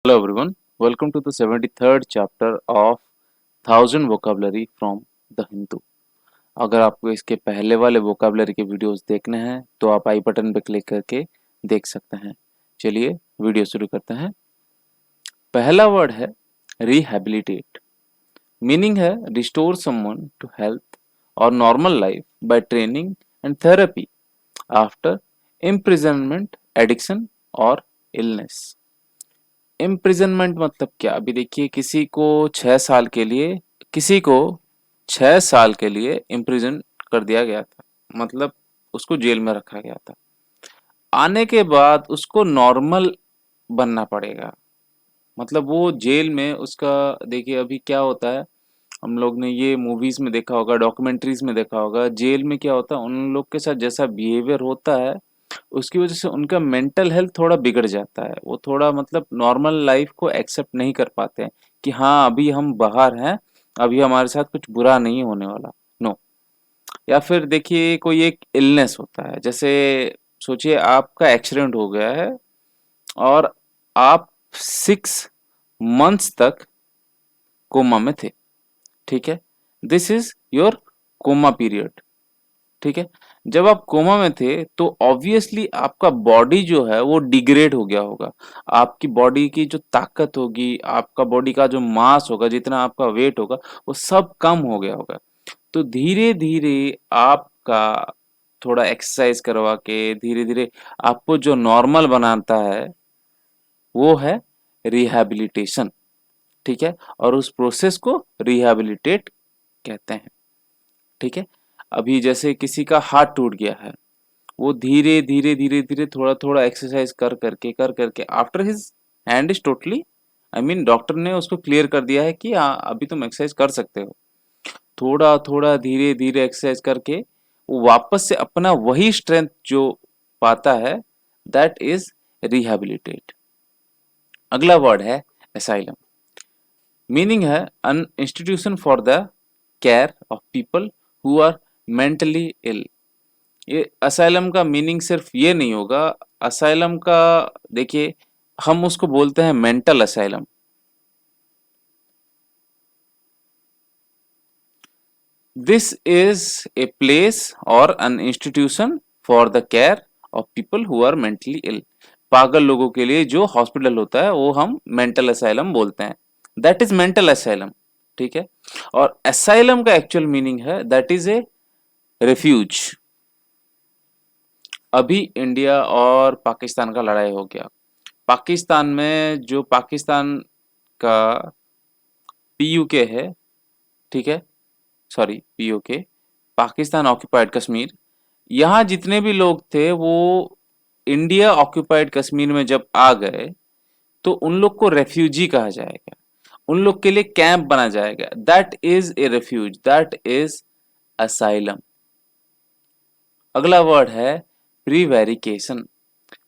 Hello everyone, welcome to the 73rd chapter of 1000 vocabulary from the Hindu। अगर आपको इसके पहले वाले vocabulary के वीडियोस देखने हैं तो आप आई बटन पर क्लिक करके देख सकते हैं। चलिए वीडियो शुरू करते हैं। पहला वर्ड है रिहैबिलिटेट। मीनिंग है रिस्टोर समवन टू हेल्थ और normal life by training and therapy after imprisonment, addiction और इलनेस। इम्प्रिजनमेंट मतलब क्या? अभी देखिए किसी को 6 साल के लिए इम्प्रिजन कर दिया गया था, मतलब उसको जेल में रखा गया था। आने के बाद उसको नॉर्मल बनना पड़ेगा, मतलब वो जेल में उसका, देखिए अभी क्या होता है, हम लोग ने ये मूवीज में देखा होगा, डॉक्यूमेंट्रीज में देखा होगा, जेल में क्या होता है, उन लोग के साथ जैसा बिहेवियर होता है उसकी वजह से उनका मेंटल हेल्थ थोड़ा बिगड़ जाता है। वो थोड़ा मतलब नॉर्मल लाइफ को एक्सेप्ट नहीं कर पाते हैं कि हाँ अभी हम बाहर हैं, अभी हमारे साथ कुछ बुरा नहीं होने वाला। नो। या फिर देखिए कोई एक इलनेस होता है, जैसे सोचिए आपका एक्सीडेंट हो गया है और आप 6 मंथ्स तक कोमा में थे। ठीक है, this is your coma period. ठीक है, जब आप कोमा में थे तो ऑब्वियसली आपका बॉडी जो है वो डिग्रेड हो गया होगा। आपकी बॉडी की जो ताकत होगी, आपका बॉडी का जो मास होगा, जितना आपका वेट होगा, वो सब कम हो गया होगा। तो धीरे धीरे आपका थोड़ा एक्सरसाइज करवा के धीरे धीरे आपको जो नॉर्मल बनाता है वो है रिहैबिलिटेशन। ठीक है, और उस प्रोसेस को रिहैबिलिटेट कहते हैं। ठीक है, अभी जैसे किसी का हाथ टूट गया है, वो धीरे धीरे थोड़ा थोड़ा एक्सरसाइज कर करके after his hand is totally, I mean doctor ने उसको क्लियर कर दिया है कि हाँ अभी तुम एक्सरसाइज कर सकते हो, थोड़ा थोड़ा धीरे धीरे एक्सरसाइज करके वो वापस से अपना वही स्ट्रेंथ जो पाता है, दैट इज रिहैबिलिटेट। अगला वर्ड है एसाइलम। मीनिंग है an institution for the care of people who are mentally ill. ये असाइलम का मीनिंग सिर्फ ये नहीं होगा। असाइलम का देखिए, हम उसको बोलते हैं mental asylum. This is a place or an institution for the care of people who are mentally ill. पागल लोगों के लिए जो हॉस्पिटल होता है वो हम मेंटल असाइलम बोलते हैं। That is mental asylum. ठीक है, और असाइलम का एक्चुअल मीनिंग है दैट इज ए रेफ्यूज। अभी इंडिया और पाकिस्तान का लड़ाई हो गया। पाकिस्तान में जो पाकिस्तान का पीयूके है, ठीक है, sorry PoK, Pakistan occupied Kashmir, यहाँ जितने भी लोग थे वो इंडिया ऑक्यूपाइड कश्मीर में जब आ गए तो उन लोग को रेफ्यूजी कहा जाएगा, उन लोग के लिए कैंप बना जाएगा। That is a refuge, that is asylum. अगला वर्ड है प्रीवेरिकेशन।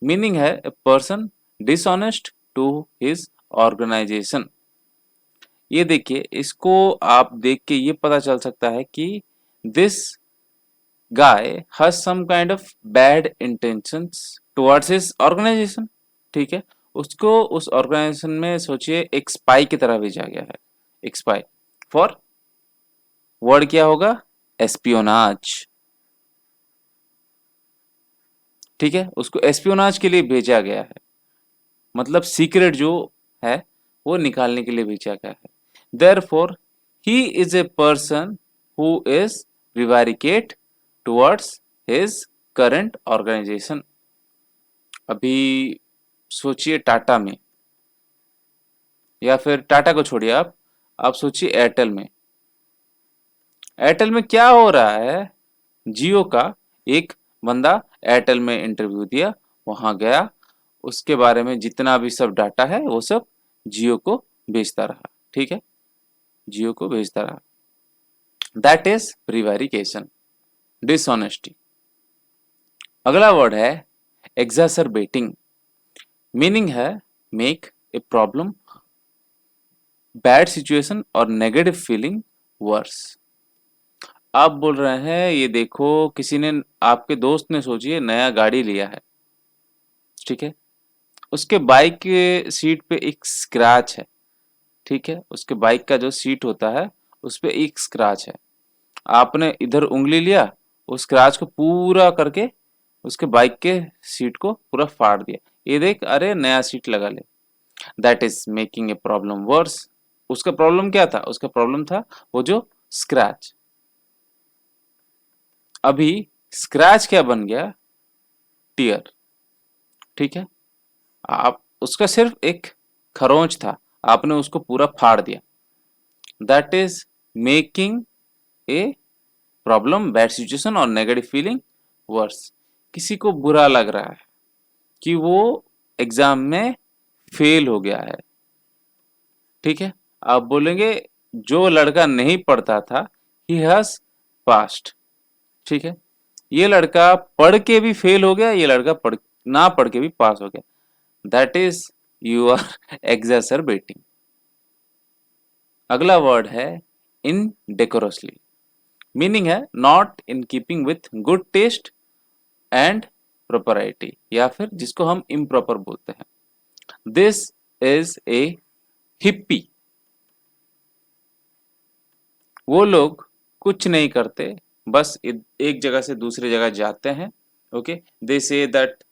मीनिंग है a person dishonest to his organisation. ये देखिए, इसको आप देख के ये पता चल सकता है कि this guy has some kind of bad intentions towards his organisation. ठीक है, उसको उस ऑर्गेनाइजेशन में सोचिए एक स्पाई की तरह भेजा गया है। एक स्पाई फॉर, वर्ड क्या होगा, एस्पियोनाज। ठीक है, उसको एस्पियोनाज के लिए भेजा गया है, मतलब सीक्रेट जो है वो निकालने के लिए भेजा गया है। Therefore he is a person who is prevaricate towards his current organization. अभी सोचिए टाटा में, या फिर टाटा को छोड़िए, आप सोचिए एयरटेल में। एयरटेल में क्या हो रहा है, जियो का एक बंदा एयरटेल में इंटरव्यू दिया, वहां गया, उसके बारे में जितना भी सब डाटा है वो सब जियो को भेजता रहा। ठीक है, जियो को भेजता रहा। That is prevarication, dishonesty. अगला वर्ड है एग्जासरबेटिंग। मीनिंग है make a problem, bad situation or negative feeling worse. आप बोल रहे हैं ये देखो, किसी ने, आपके दोस्त ने सोचिए नया गाड़ी लिया है, ठीक है, उसके बाइक के सीट पे एक स्क्रैच है, ठीक है, उसके बाइक का जो सीट होता है उस पे एक स्क्रैच है। आपने इधर उंगली लिया, उस स्क्रैच को पूरा करके उसके बाइक के सीट को पूरा फाड़ दिया। ये देख, अरे नया सीट लगा ले। That is making a problem worse. उसका प्रॉब्लम क्या था? उसका प्रॉब्लम था वो जो स्क्रैच। अभी स्क्रैच क्या बन गया? टीयर, ठीक है। आप उसका सिर्फ एक खरोंच था, आपने उसको पूरा फाड़ दिया। That is making a problem, bad situation or negative feeling verse. किसी को बुरा लग रहा है कि वो एग्जाम में फेल हो गया है, ठीक है। आप बोलेंगे जो लड़का नहीं पढ़ता था ही हैज पास्ड, ठीक है। ये लड़का पढ़ के भी फेल हो गया, ये लड़का ना पढ़ के भी पास हो गया। That is you are exacerbating. अगला वर्ड है इनडेकोरसली। मीनिंग है not in keeping with good taste and propriety, या फिर जिसको हम इम्प्रॉपर बोलते हैं। This is a hippie. वो लोग कुछ नहीं करते, बस एक जगह से दूसरी जगह जाते हैं। Okay, they say that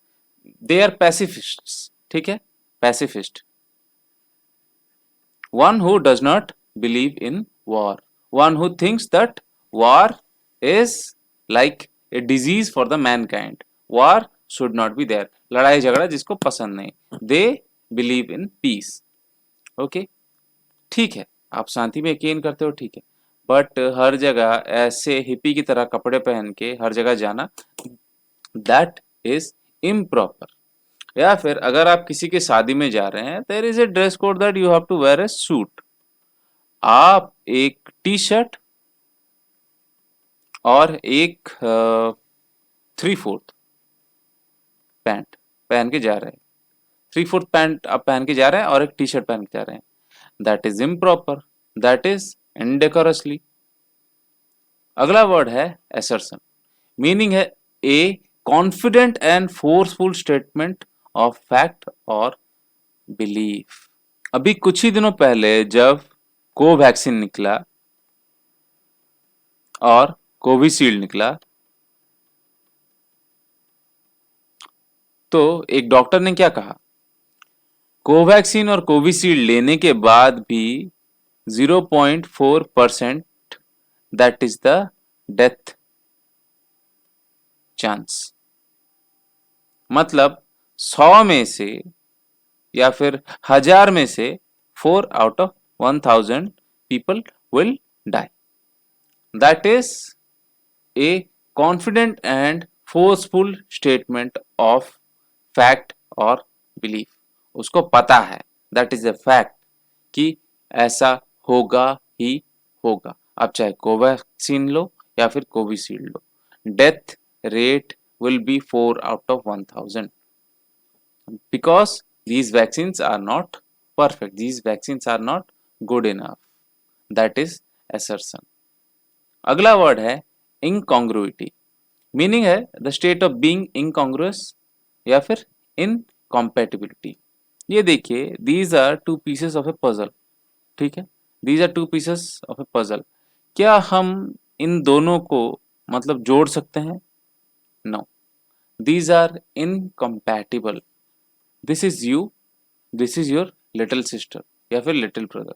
they are पैसिफिस्ट्स, ठीक है, pacifist. One who does not believe in war, one who thinks that war is like a disease for the mankind. War should not be there. लड़ाई झगड़ा जिसको पसंद नहीं, they believe in peace. Okay, ठीक है, आप शांति में यकीन करते हो, ठीक है, बट हर जगह ऐसे हिप्पी की तरह कपड़े पहन के हर जगह जाना, दैट इज इम्प्रॉपर। या फिर अगर आप किसी की शादी में जा रहे हैं, there is a dress code that you have to wear a suit. आप एक टी शर्ट और एक 3/4 पैंट पहन के जा रहे हैं, 3/4 पैंट आप पहन के जा रहे हैं और एक टी शर्ट पहन के जा रहे हैं, that is improper, that is indecorously. अगला वर्ड है assertion। मीनिंग है a confident and forceful statement of fact or belief. अभी कुछ ही दिनों पहले जब कोवैक्सीन निकला और कोविशील्ड निकला, तो एक डॉक्टर ने क्या कहा? कोवैक्सीन और कोविशील्ड लेने के बाद भी 0.4% that is the death chance. मतलब 100 में से या फिर 1000 में से 4 out of 1000 people will die. That is a confident and forceful statement of fact or belief. उसको पता है, that is a fact, कि ऐसा होगा ही होगा। आप चाहे कोवैक्सीन लो या फिर Covishield low, death rate will be 4 out of 1000 because these vaccines are not perfect, these vaccines are not good enough. That is assertion. अगला वर्ड है incongruity। मीनिंग है the state of being incongruous या फिर incompatibility। ये देखिए, these are two pieces of a puzzle, ठीक है, these are two pieces of a puzzle। क्या हम इन दोनों को मतलब जोड़ सकते हैं? No, these are incompatible। This is you, this is your little sister या फिर little brother.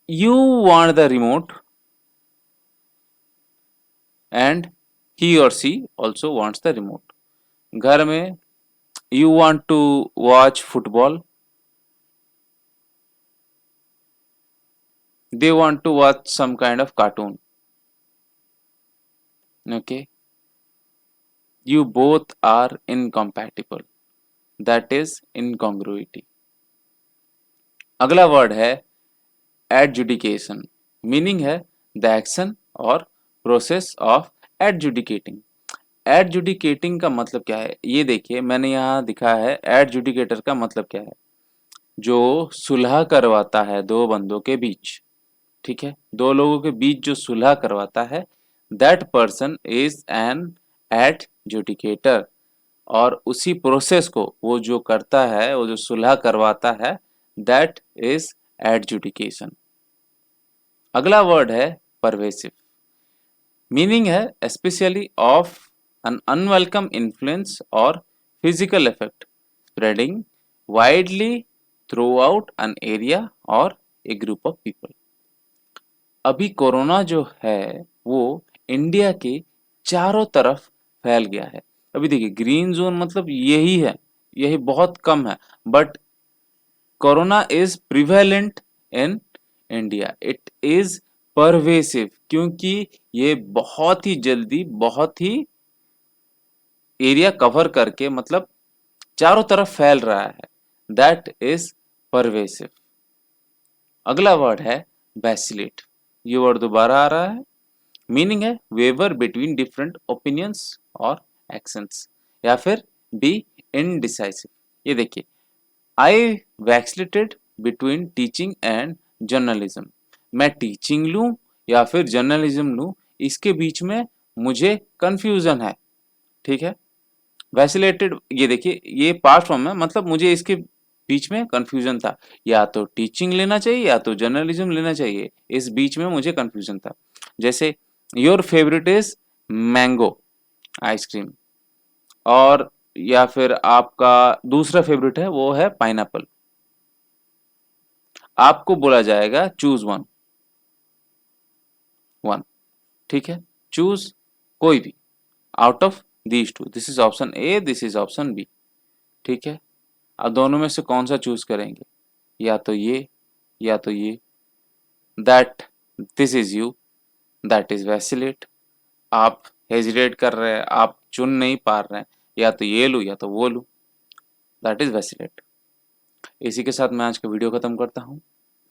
You want the remote and he or she also wants the remote. घर में you want to watch football, they want to watch some kind of cartoon. Okay, you both are incompatible, that is incongruity। अगला word है adjudication। Meaning है the action और process of adjudicating। adjudicating का मतलब क्या है? ये देखिए, मैंने यहाँ दिखाया है adjudicator का मतलब क्या है, जो सुलह करवाता है दो बंदों के बीच, ठीक है, दो लोगों के बीच जो सुलह करवाता है, that person is an adjudicator. और उसी प्रोसेस को वो जो करता है, वो जो सुलह करवाता है, दैट इज एडजुडिकेशन। अगला वर्ड है परवेसिव। मीनिंग है especially of an unwelcome influence or physical effect spreading widely throughout an area or a group of people. अभी कोरोना जो है वो इंडिया के चारों तरफ फैल गया है। अभी देखिए ग्रीन जोन मतलब यही है, यही बहुत कम है, but corona is prevalent in India, it is pervasive, क्योंकि ये बहुत ही जल्दी बहुत ही एरिया कवर करके मतलब चारों तरफ फैल रहा है, दैट इज परवेसिव। अगला वर्ड है वैसिलेट। ये वर्ड दोबारा आ रहा है। मीनिंग है वेवर बिटवीन डिफरेंट ओपिनियंस और एक्शंस, या फिर बी इनडिसाइसिव। ये देखिए, आई वैक्सिलेटेड बिटवीन टीचिंग एंड जर्नलिज्म। मैं टीचिंग लूं या फिर जर्नलिज्म लूं, इसके बीच में मुझे कंफ्यूजन है। ठीक है, वैसिलेटेड, ये देखिए ये पास्ट फॉर्म है, मतलब मुझे इसके बीच में कंफ्यूजन था, या तो टीचिंग लेना चाहिए या तो जर्नलिज्म लेना चाहिए, इस बीच में मुझे कंफ्यूजन था। जैसे your favourite is mango ice cream, और या फिर आपका दूसरा फेवरेट है वो है पाइनएप्पल। आपको बोला जाएगा चूज वन, वन। ठीक है, चूज कोई भी out of these two, this is option A, this is option B. ठीक है, अब दोनों में से कौन सा चूज करेंगे, या तो ये या तो ये। That this is you, that is vacillate. आप हेजिटेट कर रहे हैं, आप चुन नहीं पा रहे हैं, या तो ये लूँ या तो वो लूँ, दैट इज वैसिलेट। इसी के साथ मैं आज का वीडियो खत्म करता हूँ।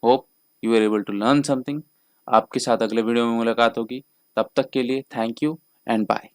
Hope you are able to learn something. आपके साथ अगले वीडियो में मुलाकात होगी, तब तक के लिए थैंक यू एंड बाय।